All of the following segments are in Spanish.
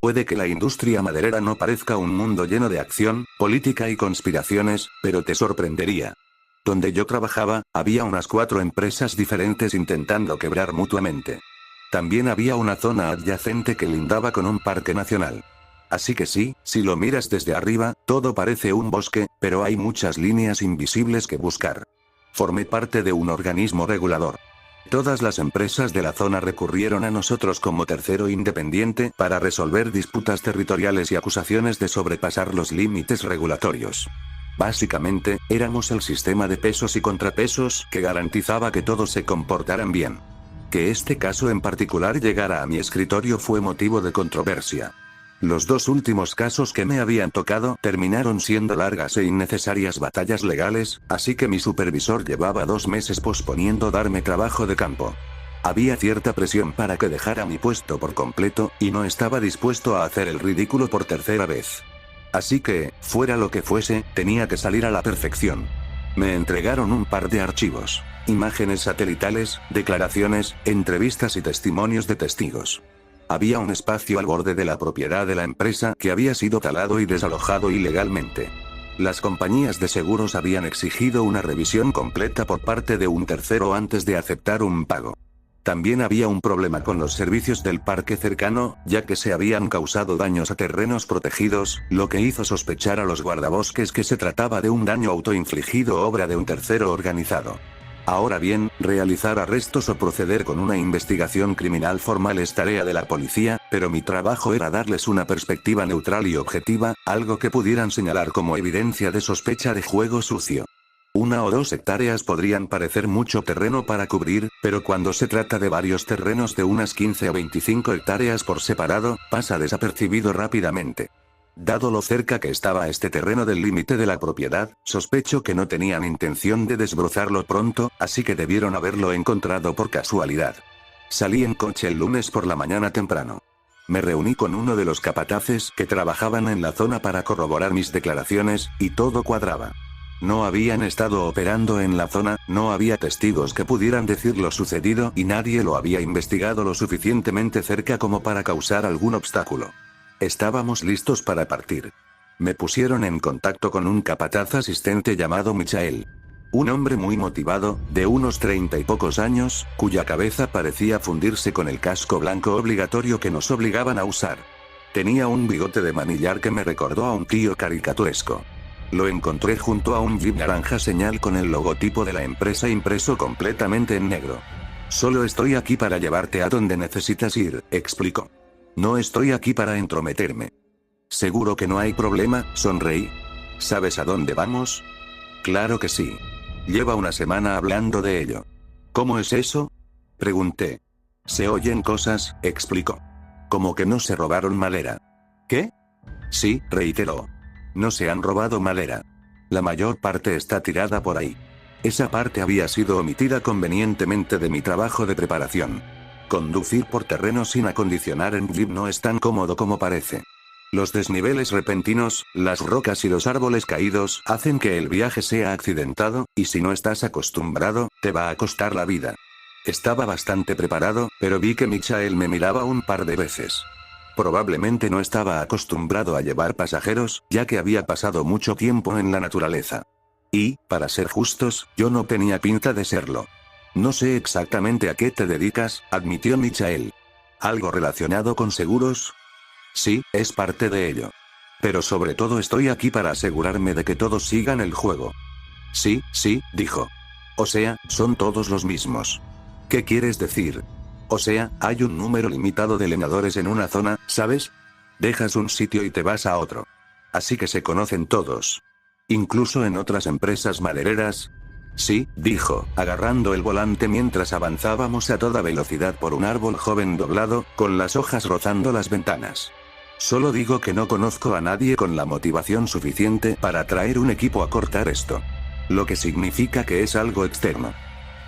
Puede que la industria maderera no parezca un mundo lleno de acción, política y conspiraciones, pero te sorprendería. Donde yo trabajaba, había unas 4 empresas diferentes intentando quebrar mutuamente. También había una zona adyacente que lindaba con un parque nacional. Así que sí, si lo miras desde arriba, todo parece un bosque, pero hay muchas líneas invisibles que buscar. Formé parte de un organismo regulador. Todas las empresas de la zona recurrieron a nosotros como tercero independiente para resolver disputas territoriales y acusaciones de sobrepasar los límites regulatorios. Básicamente, éramos el sistema de pesos y contrapesos que garantizaba que todos se comportaran bien. Que este caso en particular llegara a mi escritorio fue motivo de controversia. Los 2 últimos casos que me habían tocado terminaron siendo largas e innecesarias batallas legales, así que mi supervisor llevaba 2 meses posponiendo darme trabajo de campo. Había cierta presión para que dejara mi puesto por completo, y no estaba dispuesto a hacer el ridículo por tercera vez. Así que, fuera lo que fuese, tenía que salir a la perfección. Me entregaron un par de archivos, imágenes satelitales, declaraciones, entrevistas y testimonios de testigos. Había un espacio al borde de la propiedad de la empresa que había sido talado y desalojado ilegalmente. Las compañías de seguros habían exigido una revisión completa por parte de un tercero antes de aceptar un pago. También había un problema con los servicios del parque cercano, ya que se habían causado daños a terrenos protegidos, lo que hizo sospechar a los guardabosques que se trataba de un daño autoinfligido obra de un tercero organizado. Ahora bien, realizar arrestos o proceder con una investigación criminal formal es tarea de la policía, pero mi trabajo era darles una perspectiva neutral y objetiva, algo que pudieran señalar como evidencia de sospecha de juego sucio. 1 o 2 hectáreas podrían parecer mucho terreno para cubrir, pero cuando se trata de varios terrenos de unas 15 o 25 hectáreas por separado, pasa desapercibido rápidamente. Dado lo cerca que estaba este terreno del límite de la propiedad, sospecho que no tenían intención de desbrozarlo pronto, así que debieron haberlo encontrado por casualidad. Salí en coche el lunes por la mañana temprano. Me reuní con uno de los capataces que trabajaban en la zona para corroborar mis declaraciones, y todo cuadraba. No habían estado operando en la zona, no había testigos que pudieran decir lo sucedido y nadie lo había investigado lo suficientemente cerca como para causar algún obstáculo. Estábamos listos para partir. Me pusieron en contacto con un capataz asistente llamado Michael. Un hombre muy motivado, de unos 30 y pocos años, cuya cabeza parecía fundirse con el casco blanco obligatorio que nos obligaban a usar. Tenía un bigote de manillar que me recordó a un tío caricaturesco. Lo encontré junto a un jeep naranja señal con el logotipo de la empresa impreso completamente en negro. Solo estoy aquí para llevarte a donde necesitas ir, explicó. No estoy aquí para entrometerme. Seguro que no hay problema, sonreí. ¿Sabes a dónde vamos? Claro que sí. Lleva una semana hablando de ello. ¿Cómo es eso? Pregunté. Se oyen cosas, explicó. Como que no se robaron madera. ¿Qué? Sí, reiteró. No se han robado madera. La mayor parte está tirada por ahí. Esa parte había sido omitida convenientemente de mi trabajo de preparación. Conducir por terreno sin acondicionar en jeep no es tan cómodo como parece. Los desniveles repentinos, las rocas y los árboles caídos hacen que el viaje sea accidentado, y si no estás acostumbrado, te va a costar la vida. Estaba bastante preparado, pero vi que Michael me miraba un par de veces. Probablemente no estaba acostumbrado a llevar pasajeros, ya que había pasado mucho tiempo en la naturaleza. Y, para ser justos, yo no tenía pinta de serlo. No sé exactamente a qué te dedicas, admitió Michael. ¿Algo relacionado con seguros? Sí, es parte de ello. Pero sobre todo estoy aquí para asegurarme de que todos sigan el juego. Sí, dijo. O sea, son todos los mismos. ¿Qué quieres decir? O sea, hay un número limitado de leñadores en una zona, ¿sabes? Dejas un sitio y te vas a otro. Así que se conocen todos. Incluso en otras empresas madereras. Sí, dijo, agarrando el volante mientras avanzábamos a toda velocidad por un árbol joven doblado, con las hojas rozando las ventanas. Solo digo que no conozco a nadie con la motivación suficiente para traer un equipo a cortar esto. Lo que significa que es algo externo.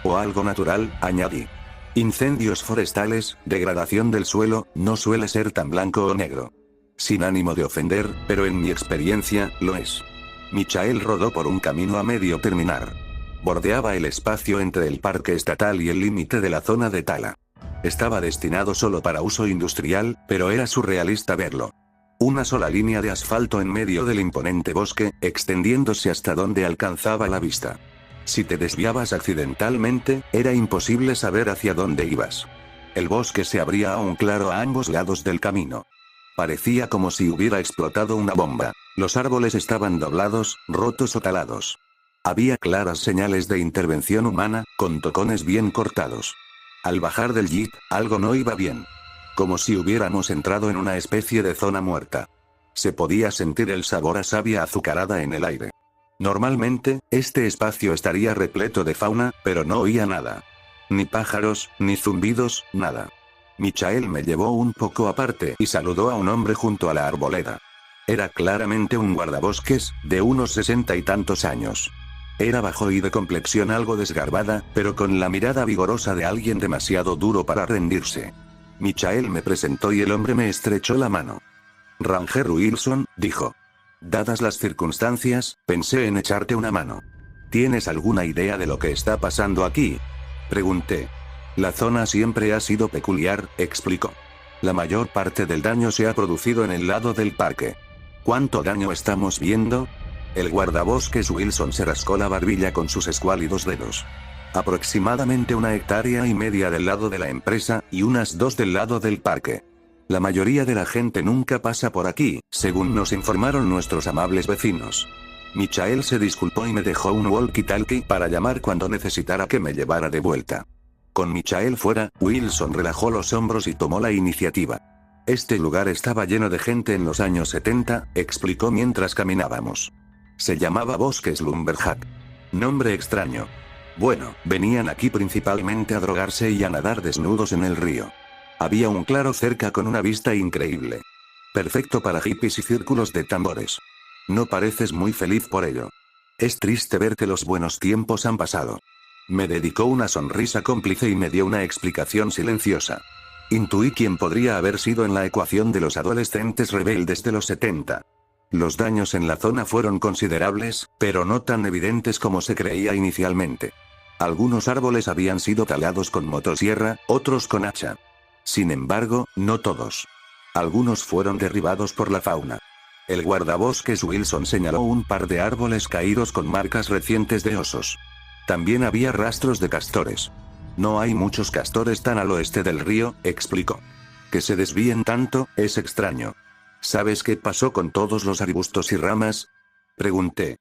O algo natural, añadí. Incendios forestales, degradación del suelo, no suele ser tan blanco o negro. Sin ánimo de ofender, pero en mi experiencia, lo es. Michael rodó por un camino a medio terminar. Bordeaba el espacio entre el parque estatal y el límite de la zona de tala. Estaba destinado solo para uso industrial, pero era surrealista verlo. Una sola línea de asfalto en medio del imponente bosque, extendiéndose hasta donde alcanzaba la vista. Si te desviabas accidentalmente, era imposible saber hacia dónde ibas. El bosque se abría aún claro a ambos lados del camino. Parecía como si hubiera explotado una bomba. Los árboles estaban doblados, rotos o talados. Había claras señales de intervención humana, con tocones bien cortados. Al bajar del jeep, algo no iba bien. Como si hubiéramos entrado en una especie de zona muerta. Se podía sentir el sabor a savia azucarada en el aire. Normalmente, este espacio estaría repleto de fauna, pero no oía nada. Ni pájaros, ni zumbidos, nada. Michael me llevó un poco aparte y saludó a un hombre junto a la arboleda. Era claramente un guardabosques, de unos 60 y tantos años. Era bajo y de complexión algo desgarbada, pero con la mirada vigorosa de alguien demasiado duro para rendirse. Michael me presentó y el hombre me estrechó la mano. Ranger Wilson, dijo. Dadas las circunstancias, pensé en echarte una mano. ¿Tienes alguna idea de lo que está pasando aquí? Pregunté. La zona siempre ha sido peculiar, explicó. La mayor parte del daño se ha producido en el lado del parque. ¿Cuánto daño estamos viendo? El guardabosques Wilson se rascó la barbilla con sus escuálidos dedos. Aproximadamente 1,5 hectáreas del lado de la empresa, y unas 2 del lado del parque. La mayoría de la gente nunca pasa por aquí, según nos informaron nuestros amables vecinos. Michael se disculpó y me dejó un walkie-talkie para llamar cuando necesitara que me llevara de vuelta. Con Michael fuera, Wilson relajó los hombros y tomó la iniciativa. Este lugar estaba lleno de gente en los años 70, explicó mientras caminábamos. Se llamaba Bosques Lumberjack. Nombre extraño. Bueno, venían aquí principalmente a drogarse y a nadar desnudos en el río. Había un claro cerca con una vista increíble. Perfecto para hippies y círculos de tambores. No pareces muy feliz por ello. Es triste ver que los buenos tiempos han pasado. Me dedicó una sonrisa cómplice y me dio una explicación silenciosa. Intuí quién podría haber sido en la ecuación de los adolescentes rebeldes de los 70. Los daños en la zona fueron considerables, pero no tan evidentes como se creía inicialmente. Algunos árboles habían sido talados con motosierra, otros con hacha. Sin embargo, no todos. Algunos fueron derribados por la fauna. El guardabosques Wilson señaló un par de árboles caídos con marcas recientes de osos. También había rastros de castores. No hay muchos castores tan al oeste del río, explicó. Que se desvíen tanto, es extraño. ¿Sabes qué pasó con todos los arbustos y ramas? Pregunté.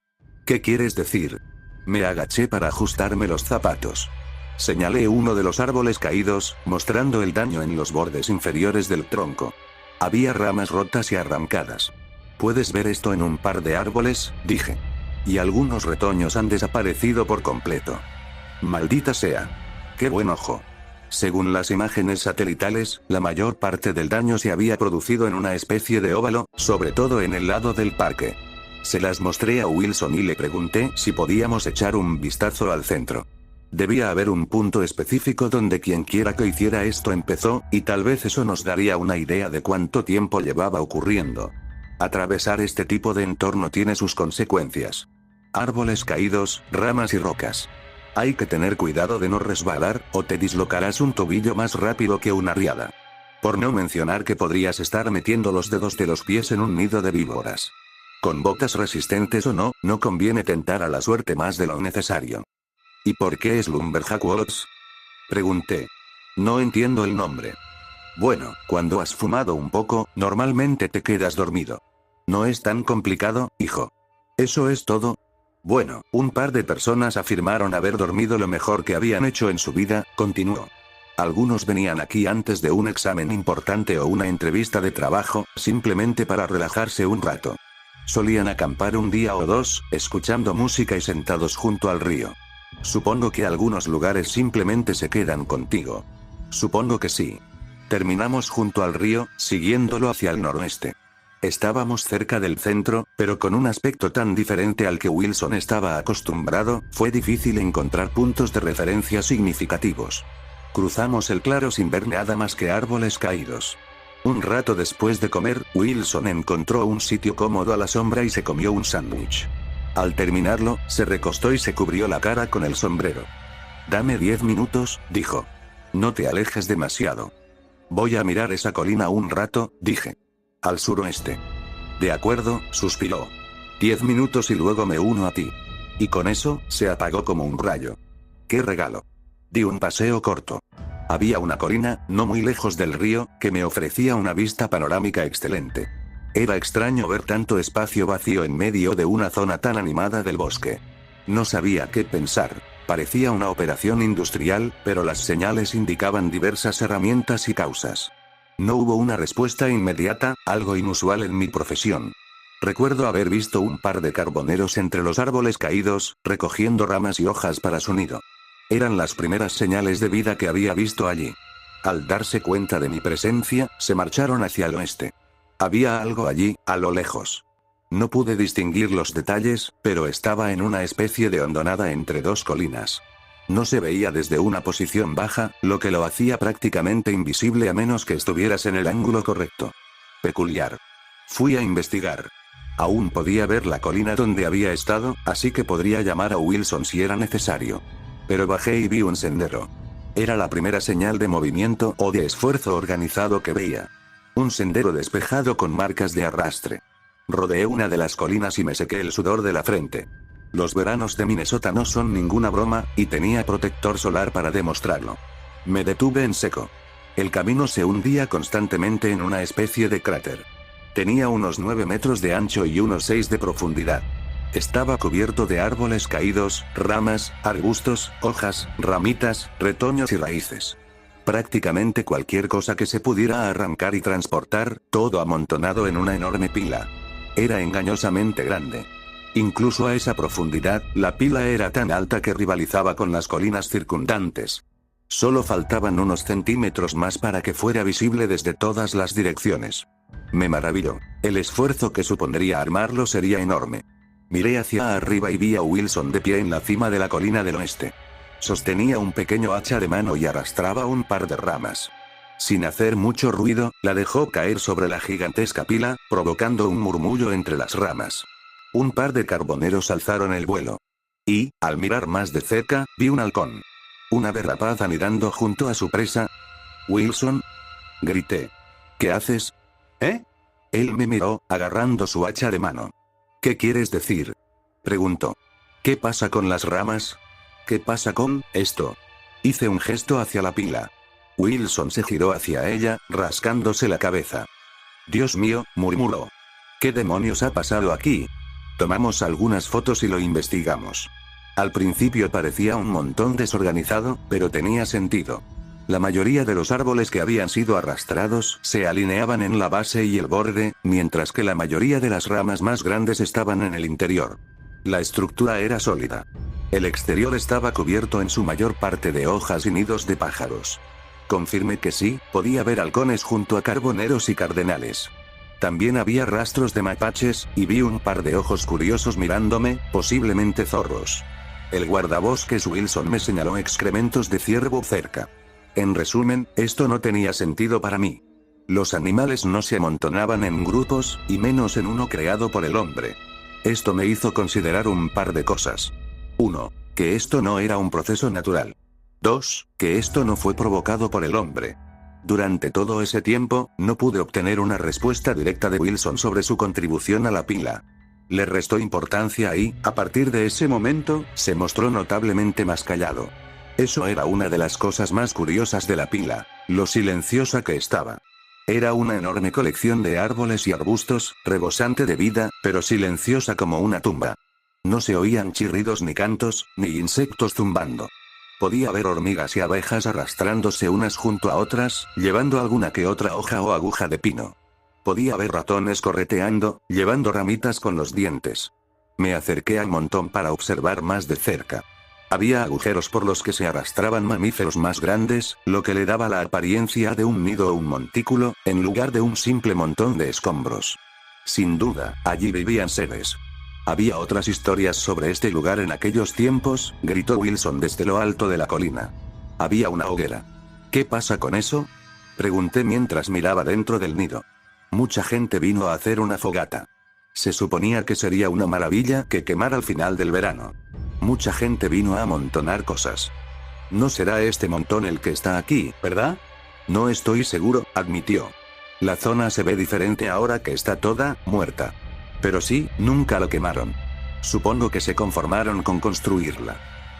¿Qué quieres decir? Me agaché para ajustarme los zapatos. Señalé uno de los árboles caídos, mostrando el daño en los bordes inferiores del tronco. Había ramas rotas y arrancadas. ¿Puedes ver esto en un par de árboles?, dije. Y algunos retoños han desaparecido por completo. Maldita sea. ¡Qué buen ojo! Según las imágenes satelitales, la mayor parte del daño se había producido en una especie de óvalo, sobre todo en el lado del parque. Se las mostré a Wilson y le pregunté si podíamos echar un vistazo al centro. Debía haber un punto específico donde quienquiera que hiciera esto empezó, y tal vez eso nos daría una idea de cuánto tiempo llevaba ocurriendo. Atravesar este tipo de entorno tiene sus consecuencias. Árboles caídos, ramas y rocas. Hay que tener cuidado de no resbalar, o te dislocarás un tobillo más rápido que una riada. Por no mencionar que podrías estar metiendo los dedos de los pies en un nido de víboras. Con botas resistentes o no, no conviene tentar a la suerte más de lo necesario. ¿Y por qué es Lumberjack Woods?, pregunté. No entiendo el nombre. Bueno, cuando has fumado un poco, normalmente te quedas dormido. No es tan complicado, hijo. ¿Eso es todo? Bueno, un par de personas afirmaron haber dormido lo mejor que habían hecho en su vida, continuó. Algunos venían aquí antes de un examen importante o una entrevista de trabajo, simplemente para relajarse un rato. Solían acampar un día o dos, escuchando música y sentados junto al río. Supongo que algunos lugares simplemente se quedan contigo. Supongo que sí. Terminamos junto al río, siguiéndolo hacia el noroeste. Estábamos cerca del centro, pero con un aspecto tan diferente al que Wilson estaba acostumbrado, fue difícil encontrar puntos de referencia significativos. Cruzamos el claro sin ver nada más que árboles caídos. Un rato después de comer, Wilson encontró un sitio cómodo a la sombra y se comió un sándwich. Al terminarlo, se recostó y se cubrió la cara con el sombrero. «Dame 10 minutos», dijo. «No te alejes demasiado». «Voy a mirar esa colina un rato», dije. «Al suroeste». «De acuerdo», suspiró. 10 minutos y luego me uno a ti». Y con eso, se apagó como un rayo. ¡Qué regalo! Di un paseo corto. Había una colina, no muy lejos del río, que me ofrecía una vista panorámica excelente. Era extraño ver tanto espacio vacío en medio de una zona tan animada del bosque. No sabía qué pensar. Parecía una operación industrial, pero las señales indicaban diversas herramientas y causas. No hubo una respuesta inmediata, algo inusual en mi profesión. Recuerdo haber visto un par de carboneros entre los árboles caídos, recogiendo ramas y hojas para su nido. Eran las primeras señales de vida que había visto allí. Al darse cuenta de mi presencia, se marcharon hacia el oeste. Había algo allí, a lo lejos. No pude distinguir los detalles, pero estaba en una especie de hondonada entre dos colinas. No se veía desde una posición baja, lo que lo hacía prácticamente invisible a menos que estuvieras en el ángulo correcto. Peculiar. Fui a investigar. Aún podía ver la colina donde había estado, así que podría llamar a Wilson si era necesario. Pero bajé y vi un sendero. Era la primera señal de movimiento o de esfuerzo organizado que veía. Un sendero despejado con marcas de arrastre. Rodeé una de las colinas y me sequé el sudor de la frente. Los veranos de Minnesota no son ninguna broma, y tenía protector solar para demostrarlo. Me detuve en seco. El camino se hundía constantemente en una especie de cráter. Tenía unos 9 metros de ancho y unos 6 de profundidad. Estaba cubierto de árboles caídos, ramas, arbustos, hojas, ramitas, retoños y raíces. Prácticamente cualquier cosa que se pudiera arrancar y transportar, todo amontonado en una enorme pila. Era engañosamente grande. Incluso a esa profundidad, la pila era tan alta que rivalizaba con las colinas circundantes. Solo faltaban unos centímetros más para que fuera visible desde todas las direcciones. Me maravilló. El esfuerzo que supondría armarlo sería enorme. Miré hacia arriba y vi a Wilson de pie en la cima de la colina del oeste. Sostenía un pequeño hacha de mano y arrastraba un par de ramas. Sin hacer mucho ruido, la dejó caer sobre la gigantesca pila, provocando un murmullo entre las ramas. Un par de carboneros alzaron el vuelo. Y, al mirar más de cerca, vi un halcón. Un ave rapaz anidando junto a su presa. «Wilson», grité. «¿Qué haces?» «¿Eh?» Él me miró, agarrando su hacha de mano. «¿Qué quieres decir?», preguntó. «¿Qué pasa con las ramas? ¿Qué pasa con esto?». Hice un gesto hacia la pila. Wilson se giró hacia ella, rascándose la cabeza. «Dios mío», murmuró. «¿Qué demonios ha pasado aquí?». Tomamos algunas fotos y lo investigamos. Al principio parecía un montón desorganizado, pero tenía sentido. La mayoría de los árboles que habían sido arrastrados se alineaban en la base y el borde, mientras que la mayoría de las ramas más grandes estaban en el interior. La estructura era sólida. El exterior estaba cubierto en su mayor parte de hojas y nidos de pájaros. Confirmé que sí, podía ver halcones junto a carboneros y cardenales. También había rastros de mapaches, y vi un par de ojos curiosos mirándome, posiblemente zorros. El guardabosques Wilson me señaló excrementos de ciervo cerca. En resumen, esto no tenía sentido para mí. Los animales no se amontonaban en grupos, y menos en uno creado por el hombre. Esto me hizo considerar un par de cosas. 1. Que esto no era un proceso natural. 2. Que esto no fue provocado por el hombre. Durante todo ese tiempo, no pude obtener una respuesta directa de Wilson sobre su contribución a la pila. Le restó importancia y, a partir de ese momento, se mostró notablemente más callado. Eso era una de las cosas más curiosas de la pila, lo silenciosa que estaba. Era una enorme colección de árboles y arbustos, rebosante de vida, pero silenciosa como una tumba. No se oían chirridos ni cantos, ni insectos zumbando. Podía ver hormigas y abejas arrastrándose unas junto a otras, llevando alguna que otra hoja o aguja de pino. Podía ver ratones correteando, llevando ramitas con los dientes. Me acerqué al montón para observar más de cerca. Había agujeros por los que se arrastraban mamíferos más grandes, lo que le daba la apariencia de un nido o un montículo, en lugar de un simple montón de escombros. Sin duda, allí vivían seres. Había otras historias sobre este lugar en aquellos tiempos, gritó Wilson desde lo alto de la colina. Había una hoguera. ¿Qué pasa con eso?, pregunté mientras miraba dentro del nido. Mucha gente vino a hacer una fogata. Se suponía que sería una maravilla que quemara al final del verano. Mucha gente vino a amontonar cosas. No será este montón el que está aquí, ¿verdad? No estoy seguro, admitió. La zona se ve diferente ahora que está toda muerta. Pero sí, nunca lo quemaron. Supongo que se conformaron con construirla.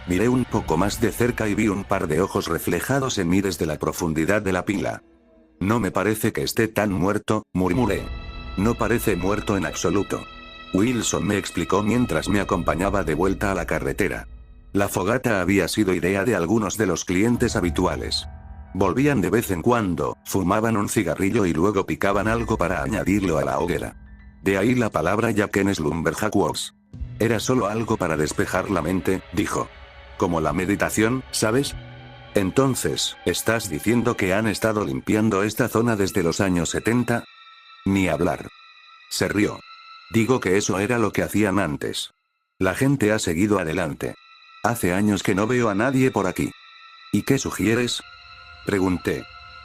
Miré un poco más de cerca y vi un par de ojos reflejados en mí desde la profundidad de la pila. No me parece que esté tan muerto, murmuré. No parece muerto en absoluto. Wilson me explicó mientras me acompañaba de vuelta a la carretera. La fogata había sido idea de algunos de los clientes habituales. Volvían de vez en cuando, fumaban un cigarrillo y luego picaban algo para añadirlo a la hoguera. De ahí la palabra Jackens Lumberjack Walks. Era solo algo para despejar la mente, dijo. Como la meditación, ¿sabes? Entonces, ¿estás diciendo que han estado limpiando esta zona desde los años 70? Ni hablar. Se rió. Digo que eso era lo que hacían antes. La gente ha seguido adelante. Hace años que no veo a nadie por aquí. ¿Y qué sugieres? Pregunté.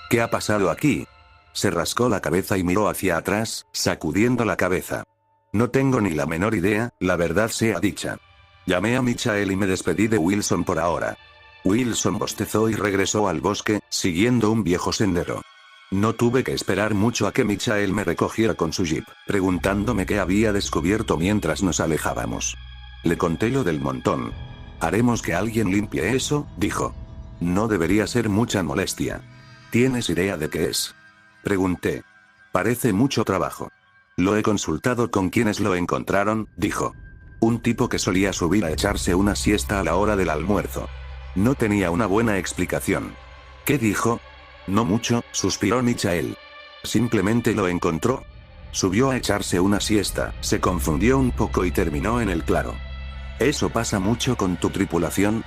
¿Qué ha pasado aquí? Se rascó la cabeza y miró hacia atrás, sacudiendo la cabeza. No tengo ni la menor idea, la verdad sea dicha. Llamé a Michael y me despedí de Wilson por ahora. Wilson bostezó y regresó al bosque, siguiendo un viejo sendero. No tuve que esperar mucho a que Michael me recogiera con su jeep, preguntándome qué había descubierto mientras nos alejábamos. Le conté lo del montón. Haremos que alguien limpie eso, dijo. No debería ser mucha molestia. ¿Tienes idea de qué es? Pregunté. Parece mucho trabajo. Lo he consultado con quienes lo encontraron, dijo. Un tipo que solía subir a echarse una siesta a la hora del almuerzo. No tenía una buena explicación. ¿Qué dijo? No mucho, suspiró Michael. Simplemente lo encontró. Subió a echarse una siesta, se confundió un poco y terminó en el claro. ¿Eso pasa mucho con tu tripulación?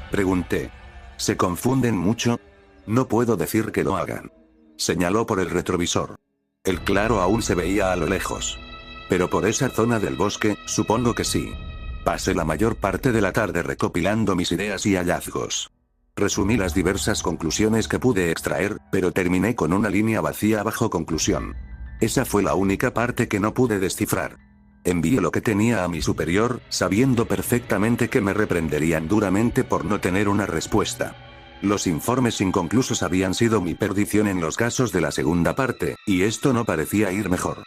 Pregunté. ¿Se confunden mucho? No puedo decir que lo hagan. Señaló por el retrovisor. El claro aún se veía a lo lejos. Pero por esa zona del bosque, supongo que sí. Pasé la mayor parte de la tarde recopilando mis ideas y hallazgos. Resumí las diversas conclusiones que pude extraer, pero terminé con una línea vacía bajo conclusión. Esa fue la única parte que no pude descifrar. Envié lo que tenía a mi superior, sabiendo perfectamente que me reprenderían duramente por no tener una respuesta. Los informes inconclusos habían sido mi perdición en los casos de la segunda parte, y esto no parecía ir mejor.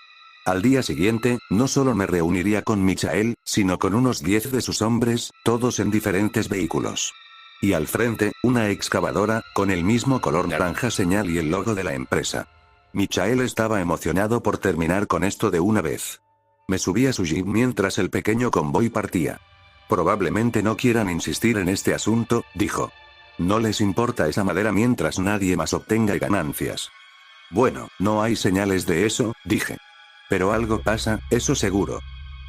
Al día siguiente, no solo me reuniría con Michael, sino con unos 10 de sus hombres, todos en diferentes vehículos. Y al frente, una excavadora, con el mismo color naranja señal y el logo de la empresa. Michael estaba emocionado por terminar con esto de una vez. Me subí a su jeep mientras el pequeño convoy partía. Probablemente no quieran insistir en este asunto, dijo. No les importa esa madera mientras nadie más obtenga ganancias. Bueno, no hay señales de eso, dije. Pero algo pasa, eso seguro.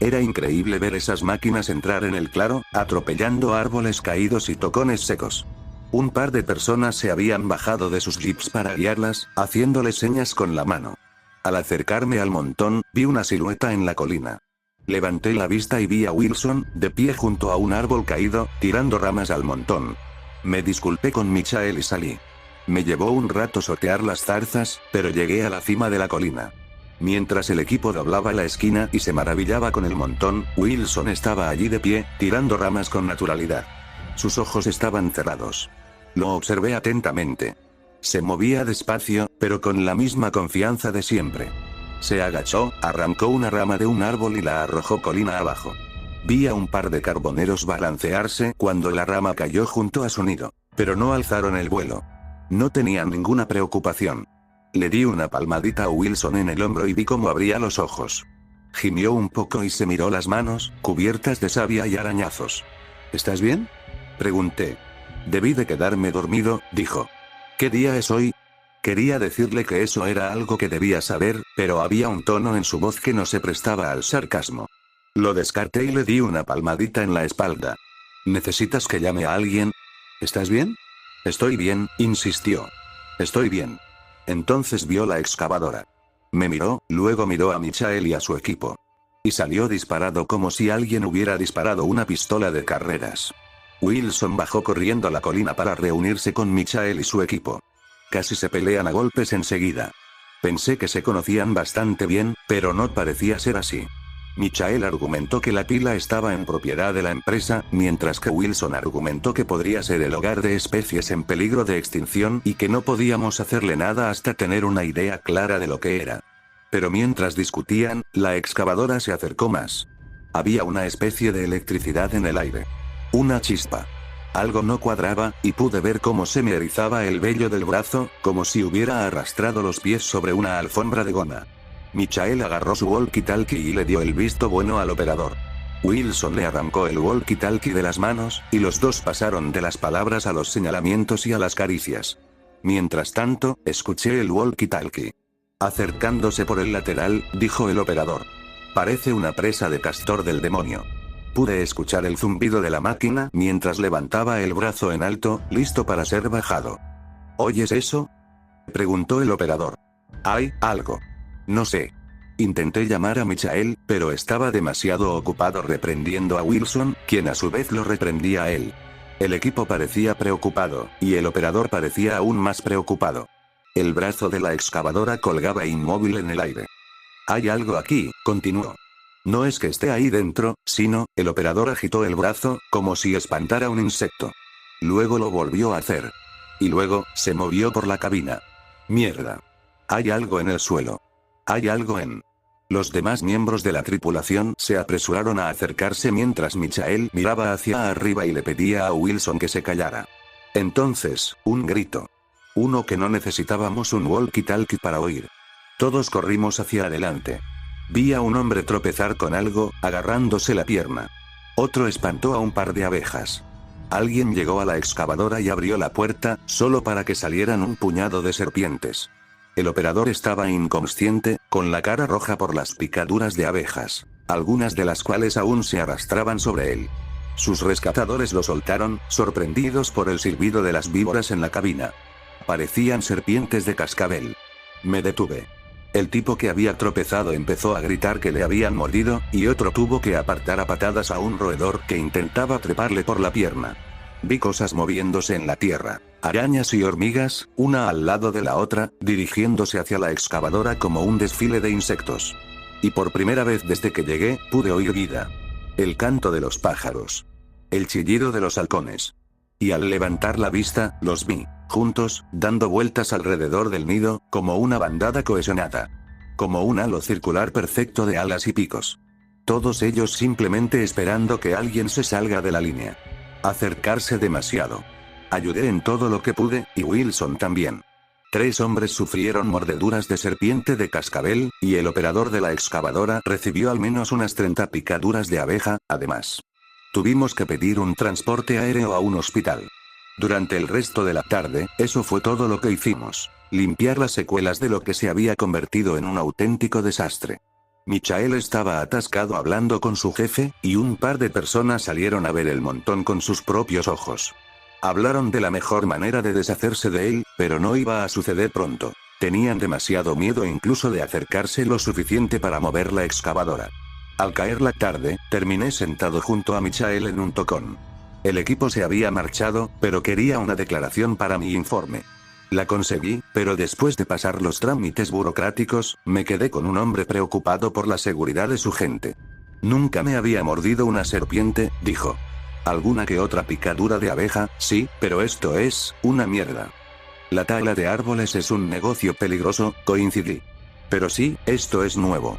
Era increíble ver esas máquinas entrar en el claro, atropellando árboles caídos y tocones secos. Un par de personas se habían bajado de sus jeeps para guiarlas, haciéndoles señas con la mano. Al acercarme al montón, vi una silueta en la colina. Levanté la vista y vi a Wilson, de pie junto a un árbol caído, tirando ramas al montón. Me disculpé con Michael y salí. Me llevó un rato sotear las zarzas, pero llegué a la cima de la colina. Mientras el equipo doblaba la esquina y se maravillaba con el montón, Wilson estaba allí de pie, tirando ramas con naturalidad. Sus ojos estaban cerrados. Lo observé atentamente. Se movía despacio, pero con la misma confianza de siempre. Se agachó, arrancó una rama de un árbol y la arrojó colina abajo. Vi a un par de carboneros balancearse cuando la rama cayó junto a su nido, pero no alzaron el vuelo. No tenían ninguna preocupación. Le di una palmadita a Wilson en el hombro y vi cómo abría los ojos. Gimió un poco y se miró las manos, cubiertas de savia y arañazos. ¿Estás bien? Pregunté. Debí de quedarme dormido, dijo. ¿Qué día es hoy? Quería decirle que eso era algo que debía saber, pero había un tono en su voz que no se prestaba al sarcasmo. Lo descarté y le di una palmadita en la espalda. ¿Necesitas que llame a alguien? ¿Estás bien? Estoy bien, insistió. Estoy bien. Entonces vio la excavadora. Me miró, luego miró a Michael y a su equipo. Y salió disparado como si alguien hubiera disparado una pistola de carreras. Wilson bajó corriendo la colina para reunirse con Michael y su equipo. Casi se pelean a golpes enseguida. Pensé que se conocían bastante bien, pero no parecía ser así. Michael argumentó que la pila estaba en propiedad de la empresa, mientras que Wilson argumentó que podría ser el hogar de especies en peligro de extinción y que no podíamos hacerle nada hasta tener una idea clara de lo que era. Pero mientras discutían, la excavadora se acercó más. Había una especie de electricidad en el aire. Una chispa. Algo no cuadraba, y pude ver cómo se me erizaba el vello del brazo, como si hubiera arrastrado los pies sobre una alfombra de goma. Michael agarró su walkie-talkie y le dio el visto bueno al operador. Wilson le arrancó el walkie-talkie de las manos, y los dos pasaron de las palabras a los señalamientos y a las caricias. Mientras tanto, escuché el walkie-talkie. Acercándose por el lateral, dijo el operador. Parece una presa de castor del demonio. Pude escuchar el zumbido de la máquina mientras levantaba el brazo en alto, listo para ser bajado. ¿Oyes eso?, preguntó el operador. Hay algo. No sé. Intenté llamar a Michael, pero estaba demasiado ocupado reprendiendo a Wilson, quien a su vez lo reprendía a él. El equipo parecía preocupado, y el operador parecía aún más preocupado. El brazo de la excavadora colgaba inmóvil en el aire. Hay algo aquí, continuó. No es que esté ahí dentro, sino, el operador agitó el brazo, como si espantara un insecto. Luego lo volvió a hacer. Y luego, se movió por la cabina. Mierda. Hay algo en el suelo. Hay algo en... Los demás miembros de la tripulación se apresuraron a acercarse mientras Michael miraba hacia arriba y le pedía a Wilson que se callara. Entonces, un grito. Uno que no necesitábamos un walkie-talkie para oír. Todos corrimos hacia adelante. Vi a un hombre tropezar con algo, agarrándose la pierna. Otro espantó a un par de abejas. Alguien llegó a la excavadora y abrió la puerta, solo para que salieran un puñado de serpientes. El operador estaba inconsciente, con la cara roja por las picaduras de abejas, algunas de las cuales aún se arrastraban sobre él. Sus rescatadores lo soltaron, sorprendidos por el silbido de las víboras en la cabina. Parecían serpientes de cascabel. Me detuve. El tipo que había tropezado empezó a gritar que le habían mordido, y otro tuvo que apartar a patadas a un roedor que intentaba treparle por la pierna. Vi cosas moviéndose en la tierra, arañas y hormigas, una al lado de la otra, dirigiéndose hacia la excavadora como un desfile de insectos. Y por primera vez desde que llegué, pude oír vida. El canto de los pájaros. El chillido de los halcones. Y al levantar la vista, los vi, juntos, dando vueltas alrededor del nido, como una bandada cohesionada. Como un halo circular perfecto de alas y picos. Todos ellos simplemente esperando que alguien se salga de la línea. Acercarse demasiado. Ayudé en todo lo que pude, y Wilson también. 3 hombres sufrieron mordeduras de serpiente de cascabel, y el operador de la excavadora recibió al menos unas 30 picaduras de abeja, además. Tuvimos que pedir un transporte aéreo a un hospital. Durante el resto de la tarde, eso fue todo lo que hicimos. Limpiar las secuelas de lo que se había convertido en un auténtico desastre. Michael estaba atascado hablando con su jefe, y un par de personas salieron a ver el montón con sus propios ojos. Hablaron de la mejor manera de deshacerse de él, pero no iba a suceder pronto. Tenían demasiado miedo incluso de acercarse lo suficiente para mover la excavadora. Al caer la tarde, terminé sentado junto a Michael en un tocón. El equipo se había marchado, pero quería una declaración para mi informe. La conseguí, pero después de pasar los trámites burocráticos, me quedé con un hombre preocupado por la seguridad de su gente. Nunca me había mordido una serpiente, dijo. Alguna que otra picadura de abeja, sí, pero esto es una mierda. La tala de árboles es un negocio peligroso, coincidí. Pero sí, esto es nuevo.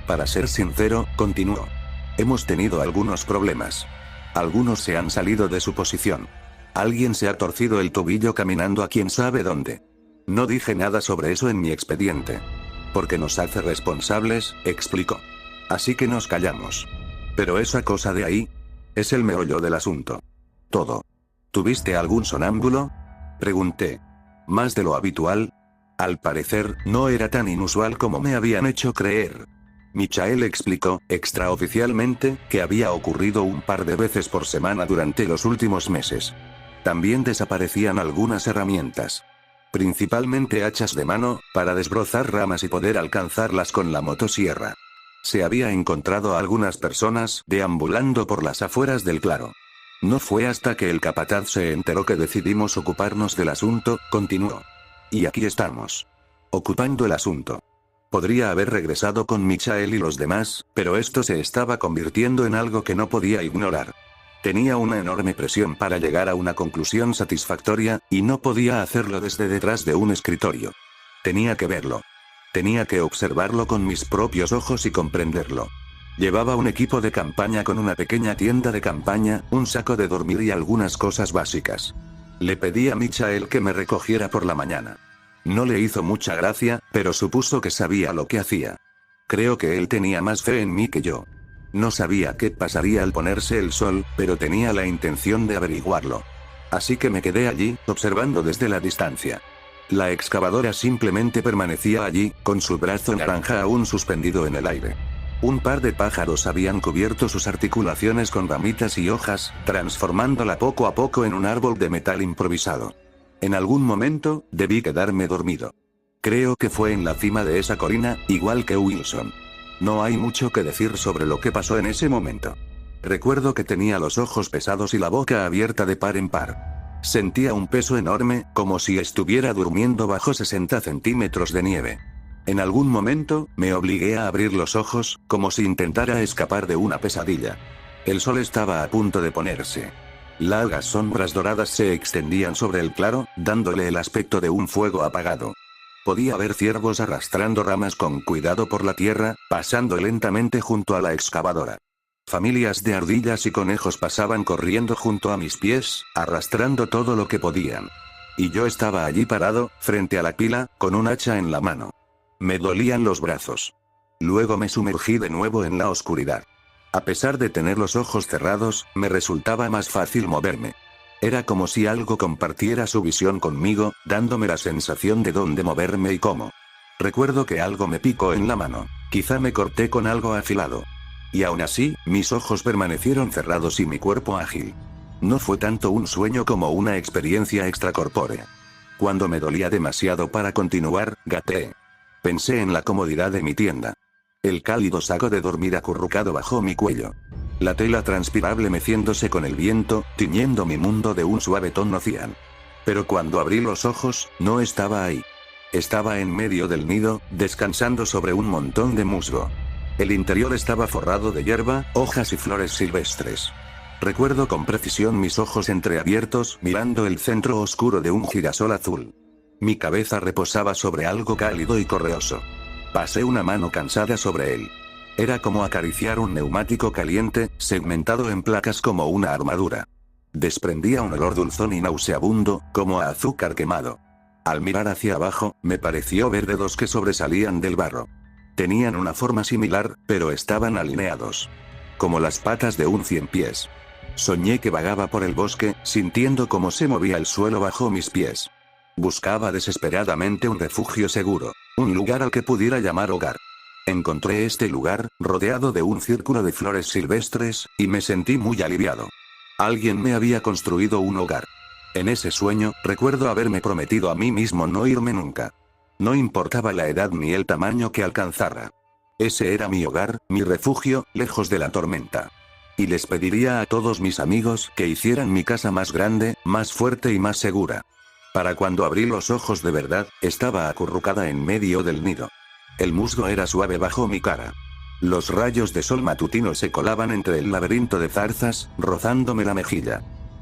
Para ser sincero, continuó. Hemos tenido algunos problemas. Algunos se han salido de su posición. Alguien se ha torcido el tobillo caminando a quién sabe dónde. No dije nada sobre eso en mi expediente. Porque nos hace responsables, explicó. Así que nos callamos. Pero esa cosa de ahí es el meollo del asunto. Todo. ¿Tuviste algún sonámbulo?, pregunté. Más de lo habitual. Al parecer, no era tan inusual como me habían hecho creer. Michael explicó, extraoficialmente, que había ocurrido un par de veces por semana durante los últimos meses. También desaparecían algunas herramientas. Principalmente hachas de mano, para desbrozar ramas y poder alcanzarlas con la motosierra. Se había encontrado a algunas personas deambulando por las afueras del claro. No fue hasta que el capataz se enteró que decidimos ocuparnos del asunto, continuó. Y aquí estamos. Ocupando el asunto. Podría haber regresado con Michael y los demás, pero esto se estaba convirtiendo en algo que no podía ignorar. Tenía una enorme presión para llegar a una conclusión satisfactoria, y no podía hacerlo desde detrás de un escritorio. Tenía que verlo. Tenía que observarlo con mis propios ojos y comprenderlo. Llevaba un equipo de campaña con una pequeña tienda de campaña, un saco de dormir y algunas cosas básicas. Le pedí a Michael que me recogiera por la mañana. No le hizo mucha gracia, pero supuso que sabía lo que hacía. Creo que él tenía más fe en mí que yo. No sabía qué pasaría al ponerse el sol, pero tenía la intención de averiguarlo. Así que me quedé allí, observando desde la distancia. La excavadora simplemente permanecía allí, con su brazo naranja aún suspendido en el aire. Un par de pájaros habían cubierto sus articulaciones con ramitas y hojas, transformándola poco a poco en un árbol de metal improvisado. En algún momento, debí quedarme dormido. Creo que fue en la cima de esa colina, igual que Wilson. No hay mucho que decir sobre lo que pasó en ese momento. Recuerdo que tenía los ojos pesados y la boca abierta de par en par. Sentía un peso enorme, como si estuviera durmiendo bajo 60 centímetros de nieve. En algún momento, me obligué a abrir los ojos, como si intentara escapar de una pesadilla. El sol estaba a punto de ponerse. Largas sombras doradas se extendían sobre el claro, dándole el aspecto de un fuego apagado. Podía ver ciervos arrastrando ramas con cuidado por la tierra, pasando lentamente junto a la excavadora. Familias de ardillas y conejos pasaban corriendo junto a mis pies, arrastrando todo lo que podían. Y yo estaba allí parado, frente a la pila, con un hacha en la mano. Me dolían los brazos. Luego me sumergí de nuevo en la oscuridad. A pesar de tener los ojos cerrados, me resultaba más fácil moverme. Era como si algo compartiera su visión conmigo, dándome la sensación de dónde moverme y cómo. Recuerdo que algo me picó en la mano. Quizá me corté con algo afilado. Y aún así, mis ojos permanecieron cerrados y mi cuerpo ágil. No fue tanto un sueño como una experiencia extracorpórea. Cuando me dolía demasiado para continuar, gateé. Pensé en la comodidad de mi tienda. El cálido saco de dormir acurrucado bajo mi cuello. La tela transpirable meciéndose con el viento, tiñendo mi mundo de un suave tono cian. Pero cuando abrí los ojos, no estaba ahí. Estaba en medio del nido, descansando sobre un montón de musgo. El interior estaba forrado de hierba, hojas y flores silvestres. Recuerdo con precisión mis ojos entreabiertos, mirando el centro oscuro de un girasol azul. Mi cabeza reposaba sobre algo cálido y correoso. Pasé una mano cansada sobre él. Era como acariciar un neumático caliente, segmentado en placas como una armadura. Desprendía un olor dulzón y nauseabundo, como a azúcar quemado. Al mirar hacia abajo, me pareció ver dedos que sobresalían del barro. Tenían una forma similar, pero estaban alineados. Como las patas de un ciempiés. Soñé que vagaba por el bosque, sintiendo cómo se movía el suelo bajo mis pies. Buscaba desesperadamente un refugio seguro, un lugar al que pudiera llamar hogar. Encontré este lugar, rodeado de un círculo de flores silvestres, y me sentí muy aliviado. Alguien me había construido un hogar. En ese sueño, recuerdo haberme prometido a mí mismo no irme nunca. No importaba la edad ni el tamaño que alcanzara. Ese era mi hogar, mi refugio, lejos de la tormenta. Y les pediría a todos mis amigos que hicieran mi casa más grande, más fuerte y más segura. Para cuando abrí los ojos de verdad, estaba acurrucada en medio del nido. El musgo era suave bajo mi cara. Los rayos de sol matutino se colaban entre el laberinto de zarzas, rozándome la mejilla.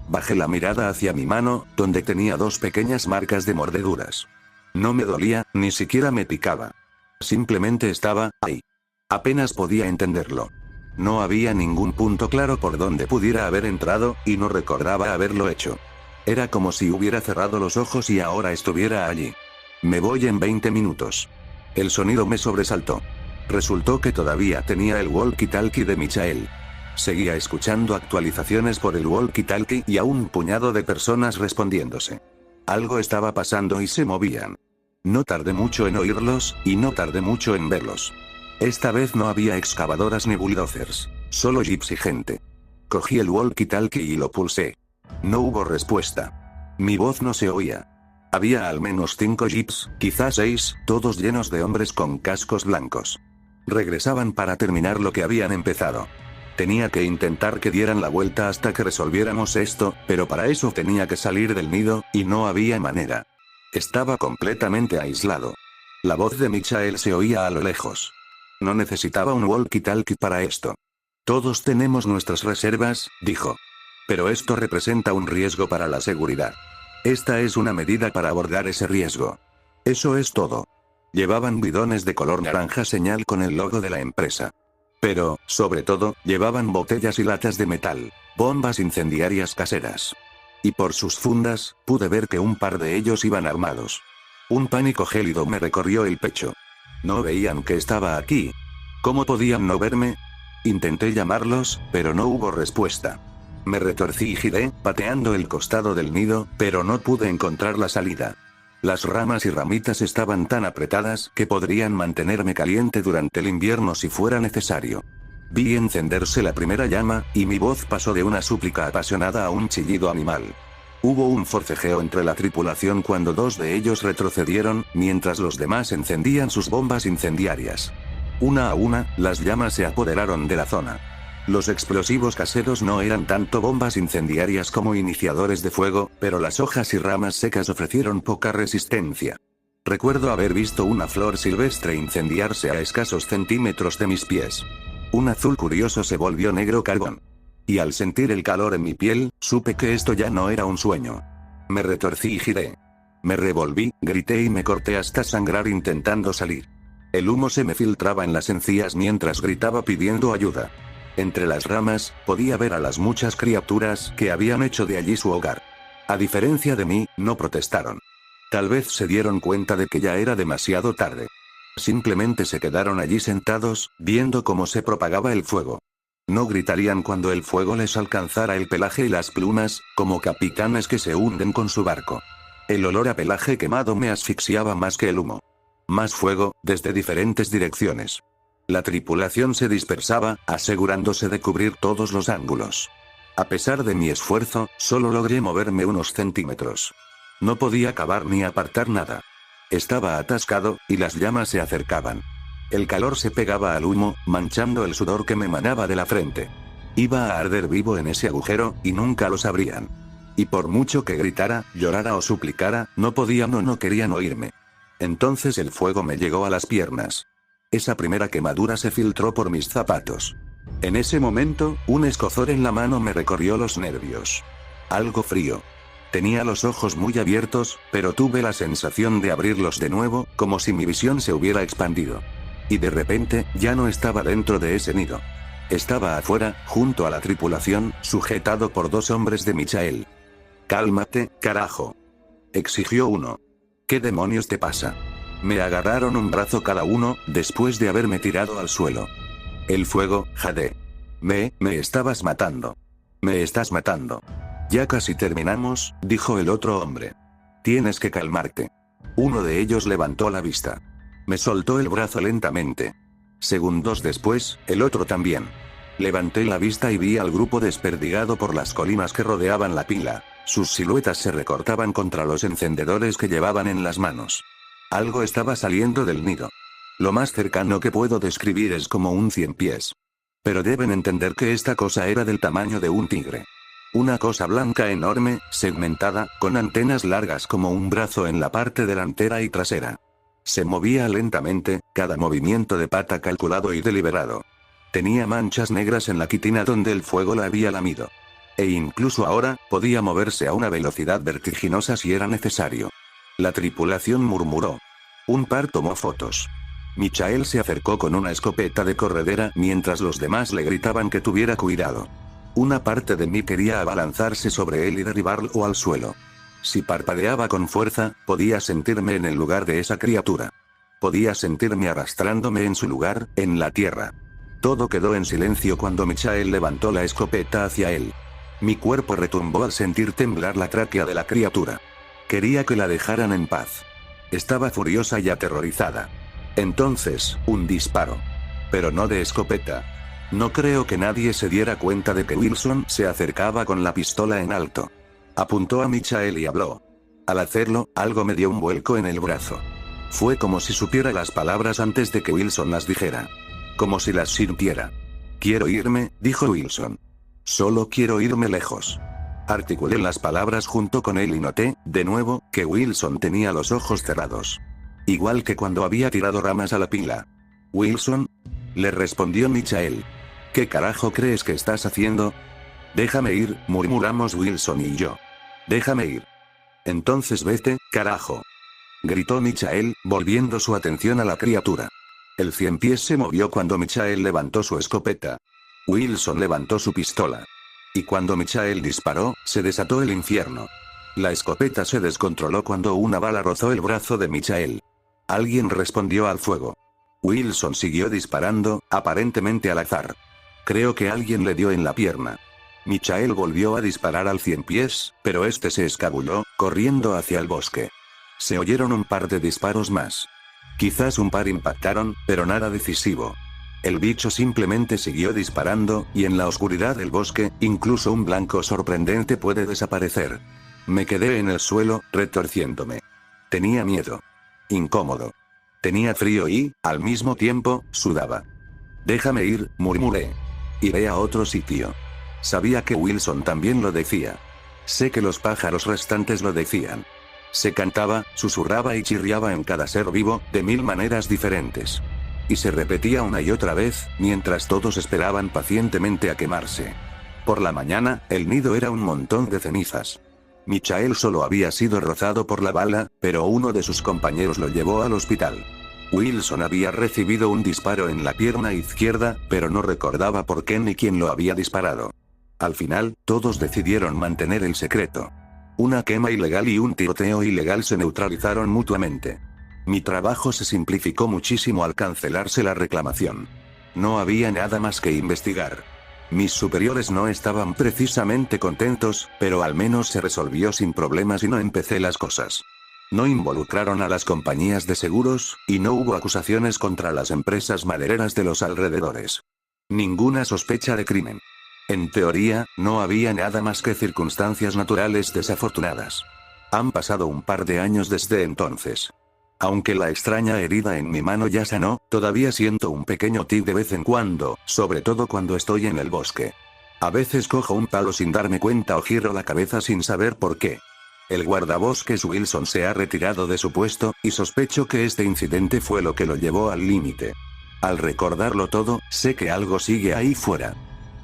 Bajé la mirada hacia mi mano, donde tenía 2 pequeñas marcas de mordeduras. No me dolía, ni siquiera me picaba. Simplemente estaba ahí. Apenas podía entenderlo. No había ningún punto claro por donde pudiera haber entrado, y no recordaba haberlo hecho. Era como si hubiera cerrado los ojos y ahora estuviera allí. Me voy en 20 minutos. El sonido me sobresaltó. Resultó que todavía tenía el walkie-talkie de Michael. Seguía escuchando actualizaciones por el walkie-talkie y a un puñado de personas respondiéndose. Algo estaba pasando y se movían. No tardé mucho en oírlos, y no tardé mucho en verlos. Esta vez no había excavadoras ni bulldozers, solo jeeps y gente. Cogí el walkie-talkie y lo pulsé. No hubo respuesta. Mi voz no se oía. Había al menos 5 jeeps, quizás 6, todos llenos de hombres con cascos blancos. Regresaban para terminar lo que habían empezado. Tenía que intentar que dieran la vuelta hasta que resolviéramos esto, pero para eso tenía que salir del nido, y no había manera. Estaba completamente aislado. La voz de Michael se oía a lo lejos. No necesitaba un walkie-talkie para esto. Todos tenemos nuestras reservas, dijo. Pero esto representa un riesgo para la seguridad. Esta es una medida para abordar ese riesgo. Eso es todo. Llevaban bidones de color naranja señal con el logo de la empresa. Pero, sobre todo, llevaban botellas y latas de metal, bombas incendiarias caseras. Y por sus fundas, pude ver que un par de ellos iban armados. Un pánico gélido me recorrió el pecho. ¿No veían que estaba aquí? ¿Cómo podían no verme? Intenté llamarlos, pero no hubo respuesta. Me retorcí y giré, pateando el costado del nido, pero no pude encontrar la salida. Las ramas y ramitas estaban tan apretadas que podrían mantenerme caliente durante el invierno si fuera necesario. Vi encenderse la primera llama, y mi voz pasó de una súplica apasionada a un chillido animal. Hubo un forcejeo entre la tripulación cuando dos de ellos retrocedieron, mientras los demás encendían sus bombas incendiarias. Una a una, las llamas se apoderaron de la zona. Los explosivos caseros no eran tanto bombas incendiarias como iniciadores de fuego, pero las hojas y ramas secas ofrecieron poca resistencia. Recuerdo haber visto una flor silvestre incendiarse a escasos centímetros de mis pies. Un azul curioso se volvió negro carbón. Y al sentir el calor en mi piel, supe que esto ya no era un sueño. Me retorcí y giré. Me revolví, grité y me corté hasta sangrar intentando salir. El humo se me filtraba en las encías mientras gritaba pidiendo ayuda. Entre las ramas, podía ver a las muchas criaturas que habían hecho de allí su hogar. A diferencia de mí, no protestaron. Tal vez se dieron cuenta de que ya era demasiado tarde. Simplemente se quedaron allí sentados, viendo cómo se propagaba el fuego. No gritarían cuando el fuego les alcanzara el pelaje y las plumas, como capitanes que se hunden con su barco. El olor a pelaje quemado me asfixiaba más que el humo. Más fuego, desde diferentes direcciones. La tripulación se dispersaba, asegurándose de cubrir todos los ángulos. A pesar de mi esfuerzo, solo logré moverme unos centímetros. No podía cavar ni apartar nada. Estaba atascado, y las llamas se acercaban. El calor se pegaba al humo, manchando el sudor que me emanaba de la frente. Iba a arder vivo en ese agujero, y nunca lo sabrían. Y por mucho que gritara, llorara o suplicara, no podían o no querían oírme. Entonces el fuego me llegó a las piernas. Esa primera quemadura se filtró por mis zapatos. En ese momento, un escozor en la mano me recorrió los nervios. Algo frío. Tenía los ojos muy abiertos, pero tuve la sensación de abrirlos de nuevo, como si mi visión se hubiera expandido. Y de repente, ya no estaba dentro de ese nido. Estaba afuera, junto a la tripulación, sujetado por dos hombres de Michael. «Cálmate, carajo», exigió uno. «¿Qué demonios te pasa?» Me agarraron un brazo cada uno, después de haberme tirado al suelo. El fuego, Jade. Me estabas matando. Me estás matando. Ya casi terminamos, dijo el otro hombre. Tienes que calmarte. Uno de ellos levantó la vista. Me soltó el brazo lentamente. Segundos después, el otro también. Levanté la vista y vi al grupo desperdigado por las colinas que rodeaban la pila. Sus siluetas se recortaban contra los encendedores que llevaban en las manos. Algo estaba saliendo del nido. Lo más cercano que puedo describir es como un 100 pies. Pero deben entender que esta cosa era del tamaño de un tigre. Una cosa blanca enorme, segmentada, con antenas largas como un brazo en la parte delantera y trasera. Se movía lentamente, cada movimiento de pata calculado y deliberado. Tenía manchas negras en la quitina donde el fuego la había lamido. E incluso ahora, podía moverse a una velocidad vertiginosa si era necesario. La tripulación murmuró. Un par tomó fotos. Michael se acercó con una escopeta de corredera mientras los demás le gritaban que tuviera cuidado. Una parte de mí quería abalanzarse sobre él y derribarlo al suelo. Si parpadeaba con fuerza, podía sentirme en el lugar de esa criatura. Podía sentirme arrastrándome en su lugar, en la tierra. Todo quedó en silencio cuando Michael levantó la escopeta hacia él. Mi cuerpo retumbó al sentir temblar la tráquea de la criatura. Quería que la dejaran en paz. Estaba furiosa y aterrorizada. Entonces, un disparo. Pero no de escopeta. No creo que nadie se diera cuenta de que Wilson se acercaba con la pistola en alto. Apuntó a Michael y habló. Al hacerlo, algo me dio un vuelco en el brazo. Fue como si supiera las palabras antes de que Wilson las dijera. Como si las sintiera. «Quiero irme», dijo Wilson. «Solo quiero irme lejos». Articulé las palabras junto con él y noté, de nuevo, que Wilson tenía los ojos cerrados. Igual que cuando había tirado ramas a la pila. Wilson, le respondió Michael. ¿Qué carajo crees que estás haciendo? Déjame ir, murmuramos Wilson y yo. Déjame ir. Entonces vete, carajo. Gritó Michael, volviendo su atención a la criatura. El ciempiés se movió cuando Michael levantó su escopeta. Wilson levantó su pistola. Y cuando Michael disparó, se desató el infierno. La escopeta se descontroló cuando una bala rozó el brazo de Michael. Alguien respondió al fuego. Wilson siguió disparando, aparentemente al azar. Creo que alguien le dio en la pierna. Michael volvió a disparar al ciempiés, pero este se escabulló, corriendo hacia el bosque. Se oyeron un par de disparos más. Quizás un par impactaron, pero nada decisivo. El bicho simplemente siguió disparando, y en la oscuridad del bosque, incluso un blanco sorprendente puede desaparecer. Me quedé en el suelo, retorciéndome. Tenía miedo. Incómodo. Tenía frío y, al mismo tiempo, sudaba. Déjame ir, murmuré. Iré a otro sitio. Sabía que Wilson también lo decía. Sé que los pájaros restantes lo decían. Se cantaba, susurraba y chirriaba en cada ser vivo, de 1000 maneras diferentes. Y se repetía una y otra vez, mientras todos esperaban pacientemente a quemarse. Por la mañana, el nido era un montón de cenizas. Michael solo había sido rozado por la bala, pero uno de sus compañeros lo llevó al hospital. Wilson había recibido un disparo en la pierna izquierda, pero no recordaba por qué ni quién lo había disparado. Al final, todos decidieron mantener el secreto. Una quema ilegal y un tiroteo ilegal se neutralizaron mutuamente. Mi trabajo se simplificó muchísimo al cancelarse la reclamación. No había nada más que investigar. Mis superiores no estaban precisamente contentos, pero al menos se resolvió sin problemas y no empecé las cosas. No involucraron a las compañías de seguros, y no hubo acusaciones contra las empresas madereras de los alrededores. Ninguna sospecha de crimen. En teoría, no había nada más que circunstancias naturales desafortunadas. Han pasado un par de años desde entonces. Aunque la extraña herida en mi mano ya sanó, todavía siento un pequeño tic de vez en cuando, sobre todo cuando estoy en el bosque. A veces cojo un palo sin darme cuenta o giro la cabeza sin saber por qué. El guardabosques Wilson se ha retirado de su puesto, y sospecho que este incidente fue lo que lo llevó al límite. Al recordarlo todo, sé que algo sigue ahí fuera.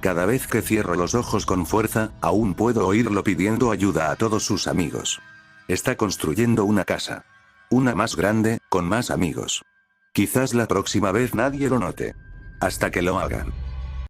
Cada vez que cierro los ojos con fuerza, aún puedo oírlo pidiendo ayuda a todos sus amigos. Está construyendo una casa. Una más grande, con más amigos. Quizás la próxima vez nadie lo note. Hasta que lo hagan.